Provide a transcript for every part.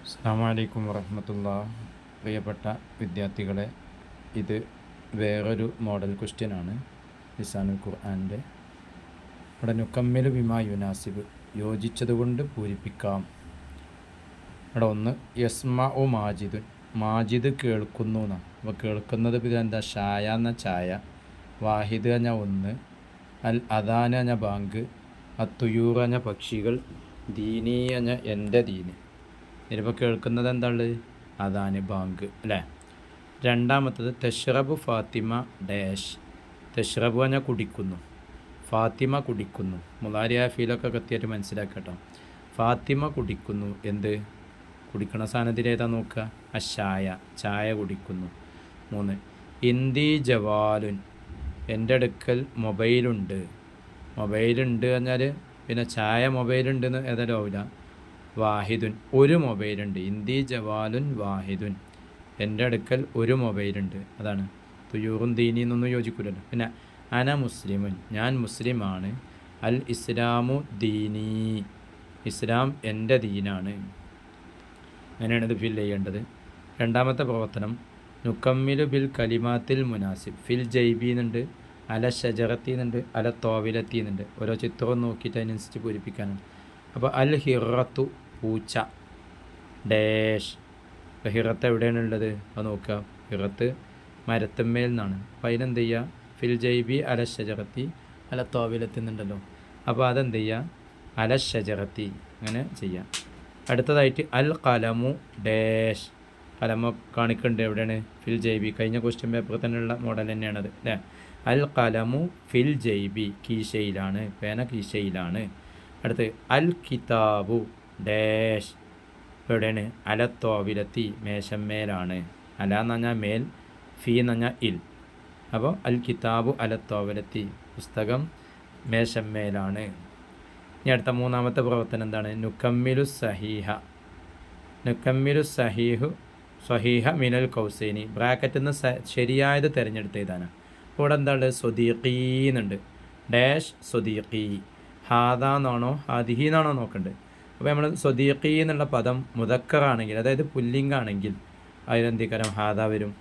അസ്സലാമു അലൈക്കും വറഹ്മത്തുള്ളാഹി. പ്രിയപ്പെട്ട വിദ്യാർത്ഥികളെ, ഇത് വേറൊരു മോഡൽ ക്വസ്റ്റ്യനാണ് ലിസാനുൽ ഖുർആൻ്റെ. ഇവിടെ നുക്കമ്മിലു ബിമാ യുനാസിബ്, യോജിച്ചതുകൊണ്ട് പൂരിപ്പിക്കാം. ഇവിടെ ഒന്ന് യസ്മഉ മാജിദുൻ, മാജിദ് കേൾക്കുന്നു എന്നാണ്. അപ്പോൾ കേൾക്കുന്നത് ഇതെന്താ? ഷായ എന്ന ചായ, വാഹിദ് എന്ന ഒന്ന്, അൽ അദാൻ എന്ന ബാങ്ക്, അത്തുയൂർ എന്ന പക്ഷികൾ, ദീനി എന്ന എൻ്റെ ദീന്. ഇതിലിപ്പോൾ കേൾക്കുന്നത് എന്താണ്? അതാണ് ബാങ്ക് അല്ലേ. രണ്ടാമത്തത് തഷ്റബു ഫാത്തിമ ഡാഷ്, തഷ്റബു പറഞ്ഞാൽ കുടിക്കുന്നു, ഫാത്തിമ കുടിക്കുന്നു. മുലാരിയായ ഫീലൊക്കെ കൃത്യമായിട്ട് മനസ്സിലാക്കട്ടോ. ഫാത്തിമ കുടിക്കുന്നു, എന്ത് കുടിക്കണ സാധനത്തിൽ ഏതാ നോക്കുക? അഷായ, ചായ കുടിക്കുന്നു. 3 ഇന്ദി ജവാലുൻ, എൻ്റെ അടുക്കൽ മൊബൈലുണ്ട്. മൊബൈലുണ്ട് പറഞ്ഞാൽ പിന്നെ ചായ മൊബൈലുണ്ടെന്ന് ഏതായാലും ആവില്ല. വാഹിദുൻ, ഒരു മൊബൈലുണ്ട്. ഇന്ദി ജവാലുൻ വാഹിദുൻ, എൻ്റെ അടുക്കൽ ഒരു മൊബൈലുണ്ട്. അതാണ് തുയൂറും ദീനി എന്നൊന്നും യോജിക്കില്ലല്ലോ. പിന്നെ അന മുസ്ലിമുൻ, ഞാൻ മുസ്ലിമാണ്. അൽ ഇസ്ലാമു ദീനി, ഇസ്ലാം എൻ്റെ ദീനാണ്. അങ്ങനെയാണ് ഇത് ഫിൽ ചെയ്യേണ്ടത്. രണ്ടാമത്തെ പ്രവർത്തനം നുക്കമ്മിലു ബിൽ കലിമാത്തിൽ മുനാസിബ്. ഫിൽ ജൈബി എന്നുണ്ട്, അല ഷജറത്തി എന്നുണ്ട്, അല തോവിലെത്തി എന്നുണ്ട്. ഓരോ ചിത്രവും നോക്കിയിട്ട് അതിനനുസരിച്ച് പൂരിപ്പിക്കാനാണ്. അപ്പോൾ അൽ ഹിറത്തു പൂച്ച ഡാഷ്. അപ്പോൾ ഹിറത്ത് എവിടെയാണുള്ളത് അത് നോക്കുക. ഹിറത്ത് മരത്തമ്മേൽ നിന്നാണ്. അപ്പോൾ അതിനെന്ത് ചെയ്യുക? ഫിൽ ജൈബി അല ഷജറത്തി അല തോവിലെത്തുന്നുണ്ടല്ലോ. അപ്പോൾ അതെന്ത് ചെയ്യുക? അല ഷജറത്തി, അങ്ങനെ ചെയ്യാം. അടുത്തതായിട്ട് അൽ കലമു ഡാഷ്, കലമ കാണിക്കുന്നുണ്ട്. എവിടെയാണ്? ഫിൽ ജൈബി. കഴിഞ്ഞ ക്വസ്റ്റ്യൻ പേപ്പറിൽ തന്നെയുള്ള മോഡൽ തന്നെയാണത് അല്ലേ. അൽ കലമു ഫിൽ ജൈബി, കീശയിലാണ്, പേന കീശയിലാണ്. അടുത്ത് അൽ കിതാബു ഡാഷ്, എവിടെയാണ്? അലത്തോവിലെത്തി, മേശമ്മേലാണ്. അല എന്ന് പറഞ്ഞാൽ മേൽ, ഫി എന്ന് പറഞ്ഞാൽ ഇൽ. അപ്പോൾ അൽ കിതാബു അലത്തോവിലെത്തി, പുസ്തകം മേശമ്മേലാണ്. ഇനി അടുത്ത മൂന്നാമത്തെ പ്രവർത്തനം എന്താണ്? നുക്കമ്മിലു സഹീഹ, നുക്കമ്മിലു സഹീഹു സഹീഹ മിനൽ കൗസൈനി, ബ്രാക്കറ്റിൽ നിന്ന് ശരിയായത് തിരഞ്ഞെടുത്ത് എഴുതാനാണ്. അപ്പോൾ ഇവിടെ എന്താണ്? സ്വദീഖീ എന്നുണ്ട്. ഡാഷ് സ്വദീഖി, ഹാദാ എന്നാണോ ഹാദിഹി എന്നാണോ നോക്കേണ്ടത്. അപ്പോൾ നമ്മൾ സ്വദീഖി എന്നുള്ള പദം മുദക്കറാണെങ്കിൽ, അതായത് പുല്ലിംഗാണെങ്കിൽ അതിലെന്തിക്കാരം ഹാദാ വരും.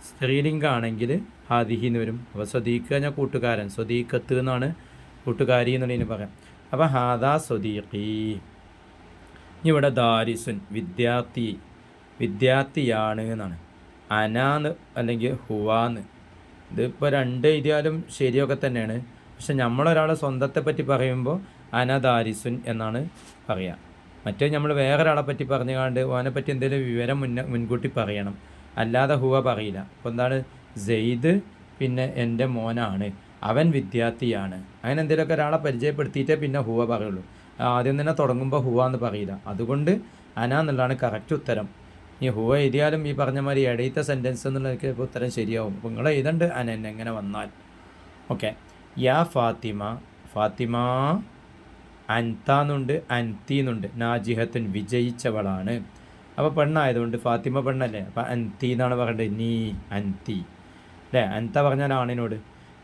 സ്ത്രീലിംഗാണെങ്കിൽ ഹാദിഹി എന്ന് വരും. അപ്പോൾ സ്വദീഖ് കഴിഞ്ഞാൽ കൂട്ടുകാരൻ, സ്വദീഖത്ത് എന്നാണ് കൂട്ടുകാരി എന്നുള്ളതിന് പറയാം. അപ്പോൾ ഹാദാ സ്വദീഖി. ഇവിടെ ദാരിസുൻ വിദ്യാർത്ഥി, വിദ്യാർത്ഥിയാണ് എന്നാണ്. അനാന്ന് അല്ലെങ്കിൽ ഹുവാന്ന്. ഇതിപ്പോൾ രണ്ട് എഴുതിയാലും ശരിയൊക്കെ തന്നെയാണ്. പക്ഷെ നമ്മളൊരാളെ സ്വന്തത്തെ പറ്റി പറയുമ്പോൾ അനദാരിസുൻ എന്നാണ് പറയുക. മറ്റേ നമ്മൾ വേറൊരാളെ പറ്റി പറഞ്ഞുകൊണ്ട് അവനെ പറ്റി എന്തെങ്കിലും വിവരം മുൻകൂട്ടി പറയണം, അല്ലാതെ ഹുവ പറയില്ല. അപ്പോൾ എന്താണ്? സെയ്ദ് പിന്നെ എൻ്റെ മോനാണ്, അവൻ വിദ്യാർത്ഥിയാണ്, അങ്ങനെ എന്തെങ്കിലുമൊക്കെ ഒരാളെ പരിചയപ്പെടുത്തിയിട്ടേ പിന്നെ ഹുവ പറയുള്ളൂ. ആദ്യം തന്നെ തുടങ്ങുമ്പോൾ ഹുവ എന്ന് പറയില്ല. അതുകൊണ്ട് അന എന്നുള്ളതാണ് കറക്റ്റ് ഉത്തരം. ഈ ഹുവ എഴുതിയാലും ഈ പറഞ്ഞ മാതിരി ഇടയത്തെ സെൻറ്റൻസ് എന്നുള്ളതൊക്കെ ഇപ്പോൾ ഉത്തരം ശരിയാവും. അപ്പോൾ നിങ്ങൾ എഴുതണ്ട് അന എങ്ങനെ വന്നാൽ. ഓക്കെ. യാ ഫാത്തിമ, ഫാത്തിമ. അൻതാന്നുണ്ട്, അൻതീന്നുണ്ട്. നാജിഹത്തുൻ വിജയിച്ചവളാണ്. അപ്പോൾ പെണ്ണായതുകൊണ്ട് ഫാത്തിമ പെണ്ണല്ലേ, അപ്പോൾ അൻതി എന്നാണ് പറയേണ്ടത്. നീ അൻതി അല്ലേ. അൻത പറഞ്ഞാൽ ആണിനോട്.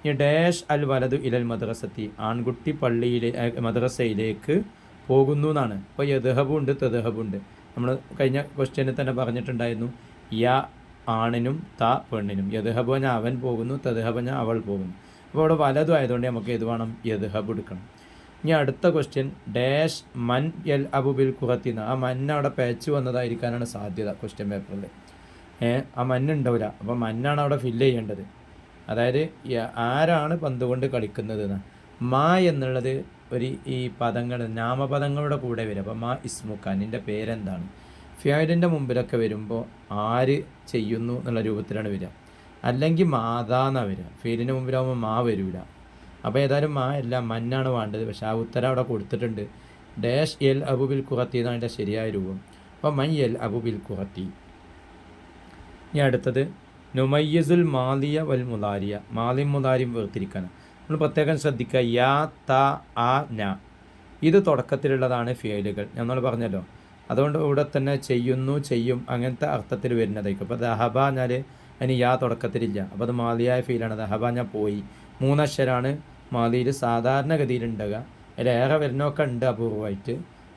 ഈ ഡാഷ് അൽ വലതു ഇലൽ മദ്രസത്തി, ആൺകുട്ടി മദ്രസയിലേക്ക് പോകുന്നു എന്നാണ്. അപ്പോൾ യദ്ഹബുണ്ട് തെദ്ഹബുണ്ട്. നമ്മൾ കഴിഞ്ഞ ക്വസ്റ്റ്യനിൽ തന്നെ പറഞ്ഞിട്ടുണ്ടായിരുന്നു. യാ ആണിനും ത പെണ്ണിനും. യദ്ഹബ് പറഞ്ഞാൽ അവൻ പോകുന്നു, തെദ്ഹബ് പറഞ്ഞാൽ അവൾ പോകുന്നു. അപ്പോൾ ഇവിടെ വലതും ആയതുകൊണ്ട് നമുക്ക് ഏത് വേണം? യദ്ഹബ് എടുക്കണം. ഇനി അടുത്ത ക്വസ്റ്റ്യൻ ഡാഷ് മൻ യൽ അബുബിൽ കുറത്തിന്ന്. ആ മന്ന അവിടെ പേച്ച് വന്നതായിരിക്കാനാണ് സാധ്യത ക്വസ്റ്റ്യൻ പേപ്പറിൽ. ആ മണ്ണുണ്ടാവില്ല, അപ്പോൾ മന്നാണ് അവിടെ ഫില്ല് ചെയ്യേണ്ടത്. അതായത് ആരാണ് പന്ത് കൊണ്ട് കളിക്കുന്നത് എന്ന്. മാ എന്നുള്ളത് ഈ പദങ്ങൾ നാമപദങ്ങളുടെ കൂടെ വരും. അപ്പോൾ മാ ഇസ്മുക്ക, നിൻ്റെ പേരെന്താണ്. ഫിയാലിൻ്റെ മുമ്പിലൊക്കെ വരുമ്പോൾ ആര് ചെയ്യുന്നു എന്നുള്ള രൂപത്തിലാണ് വരിക. അല്ലെങ്കിൽ മാതാന്നാണ് വരിക. ഫീലിൻ്റെ മുമ്പിലാവുമ്പോൾ മാ വരില്ല. അപ്പോൾ ഏതായാലും മാ അല്ല, മന്നാണ് വേണ്ടത്. പക്ഷേ ആ ഉത്തരം അവിടെ കൊടുത്തിട്ടുണ്ട്. ഡാഷ് എൽ അബുബിൽ കുറത്തി എന്നാണ് അതിൻ്റെ ശരിയായ രൂപം. അപ്പോൾ മൈ എൽ അബുബിൽ കുറത്തി. ഇനി അടുത്തത് നുമയ്യസുൽ മാലിയ വൽ മുലാരിയ, മാലിയും മുലാരിയും വേർതിരിക്കാനാണ്. നമ്മൾ പ്രത്യേകം ശ്രദ്ധിക്കുക. യാ ത ആ ന, ഇത് തുടക്കത്തിലുള്ളതാണ് ഫിയലുകൾ, നമ്മൾ പറഞ്ഞല്ലോ. അതുകൊണ്ട് ഇവിടെ തന്നെ ചെയ്യുന്നു, ചെയ്യും, അങ്ങനത്തെ അർത്ഥത്തിൽ വരുന്നതായിരിക്കും. അപ്പോൾ ദഹബ എന്നാൽ അതിന് യാ തുടക്കത്തിലില്ല, അപ്പോൾ അത് മാലിയായ ഫീലാണ്. ദഹബ ഞാൻ പോയി, 3 അക്ഷരാണ് മാലിയിൽ സാധാരണഗതിയിലുണ്ടാകുക. അതിലേറെ വരുന്നൊക്കെ ഉണ്ട് അപൂർവമായിട്ട്.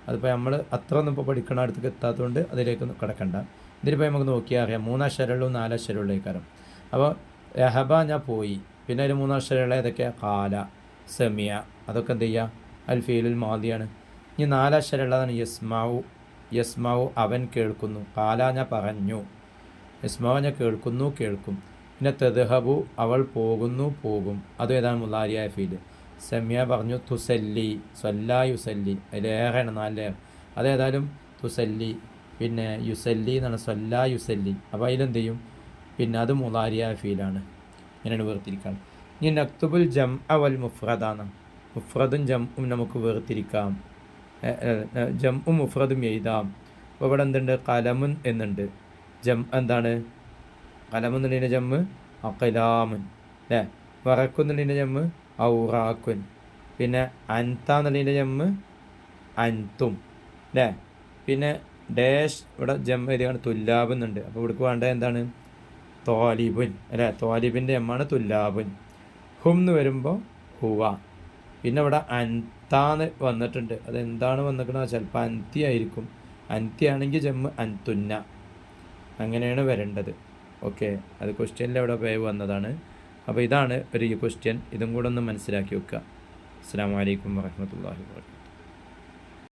അതിപ്പോൾ നമ്മൾ അത്ര ഒന്നും ഇപ്പോൾ പഠിക്കണ അടുത്തേക്ക് എത്താത്തതുകൊണ്ട് അതിലേക്ക് കിടക്കണ്ട. ഇതിലിപ്പോൾ നമുക്ക് നോക്കിയാൽ അറിയാം 3 അക്ഷരമുള്ളൂ 4 അക്ഷരമുള്ള കാരം. അപ്പോൾ യഹബ ഞാൻ പോയി, പിന്നെ അതിൽ 3 അക്ഷരമുള്ള ഏതൊക്കെ? കാല, സെമിയ, അതൊക്കെ എന്ത് ചെയ്യുക? അൽ ഫീലുൽ മാദിയാണ്. ഇനി 4 അക്ഷരമുള്ളതാണ് യസ്മാവു. യസ്മാവു അവൻ കേൾക്കുന്നു. കാല ഞാൻ പറഞ്ഞു, യസ്മാവു ഞാൻ കേൾക്കുന്നു കേൾക്കും. പിന്നെ തദ്ഹബു അവൾ പോകുന്നു പോകും, അതും ഏതാണ്? മുലാരിയായ ഫീല്. സെമിയ പറഞ്ഞു തുസല്ലി, സൊല്ലാ യുസല്ലി, അതിലേറെയാണ് 4. അതേതായാലും തുസല്ലി, പിന്നെ യുസല്ലി എന്നാണ്, സൊല്ലാ യുസല്ലി. അപ്പോൾ അതിലെന്ത് ചെയ്യും? പിന്നെ അത് മുലാരിയായ ഫീലാണ്. ഇങ്ങനെയാണ് വേർതിരിക്കാം. ഇനി നക്തുബുൽ ജം അവൽ മുഫ്രദാണ്. മുഫ്രദും ജംഉം നമുക്ക് വേർതിരിക്കാം. ജംഉം മുഫ്രദും എഴുതാം. അപ്പോൾ ഇവിടെ എന്തുണ്ട്? കലമുൻ എന്നുണ്ട്. ജം എന്താണ്? കലമെന്നുള്ളതിൻ്റെ ജമ്മ് അഖലാമുൻ അല്ലേ. വറക്കുന്നുള്ളതിൻ്റെ ജമ്മ് ഔറാക്കുൻ. പിന്നെ അൻത എന്നുള്ളതിൻ്റെ ജമ്മ് അൻതും അല്ലേ. പിന്നെ ഡാഷ് ഇവിടെ ജമ്മ് എഴുതിയാണ് തുല്ലാബ് എന്നുണ്ട്. അപ്പോൾ ഇവിടേക്ക് വേണ്ടത് എന്താണ്? തോലിബുൻ അല്ലേ. തോലിബിൻ്റെ ജമ്മാണ് തുല്ലാബുൻ. ഹും എന്ന് വരുമ്പോൾ ഹുവ. പിന്നെ ഇവിടെ അൻതാന്ന് വന്നിട്ടുണ്ട്. അതെന്താണ് വന്നിരിക്കുന്നത്? ചിലപ്പോൾ അൻതി ആയിരിക്കും. അൻതി ആണെങ്കിൽ ജമ്മ് അൻതുന്ന, അങ്ങനെയാണ് വരേണ്ടത്. ഓക്കെ, അത് ക്വസ്റ്റ്യനിൽ അവിടെ പേര് വന്നതാണ്. അപ്പോൾ ഇതാണ് ഒരു ക്വസ്റ്റ്യൻ. ഇതും കൂടെ ഒന്ന് മനസ്സിലാക്കി വെക്കുക. അസ്സലാമു അലൈക്കും വറഹ്മത്തുള്ളാഹി വബറകാതുഹു.